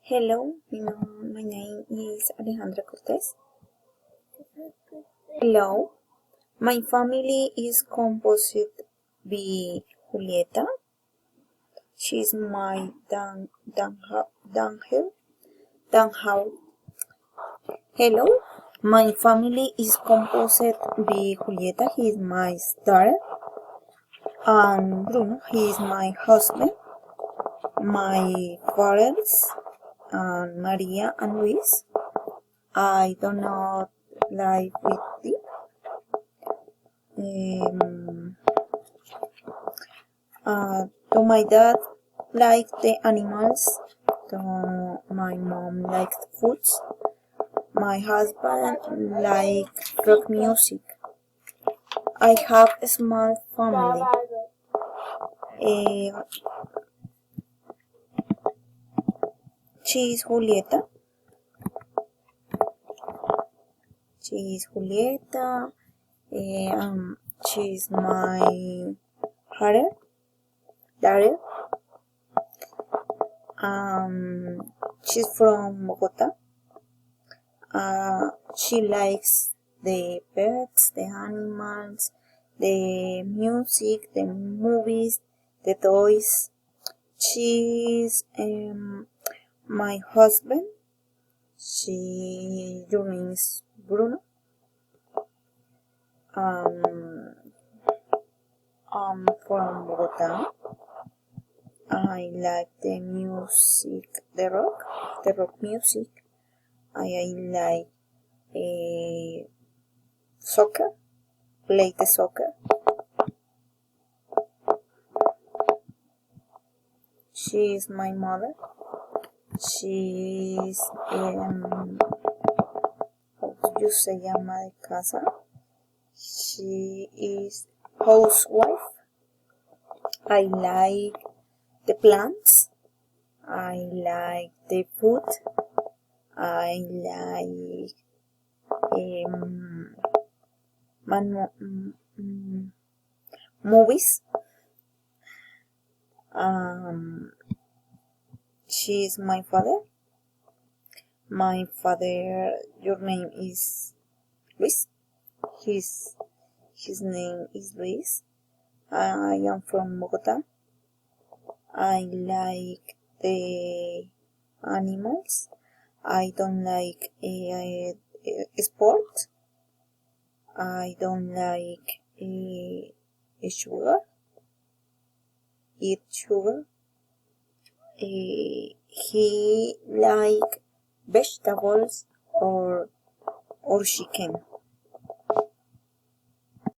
Hello, my name is Alejandra Cortez. Hello, my family is composed by Julieta. She's my Danhau. Hello, my family is composed by Julieta. He is my daughter. And Bruno, he is my husband. My parents and Maria and Luis. I do not live with them. To my dad like the animals. To my mom liked foods. My husband like rock music. I have a small family. She is Julieta. She's my daughter. She's from Bogota. She likes the pets, the animals, the music, the movies, the toys. She's my husband. Your name is Bruno. I'm from Bogota. I like the music, the rock music. I like soccer, play the soccer. She is my mother. She's how do you say ama de casa? She is housewife. I like the plants. I like the food. I like movies. She is my father. My father, your name is Luis. His name is Luis. I am from Bogota. I like the animals. I don't like sport. I don't like sugar. Eat sugar. He like vegetables or chicken.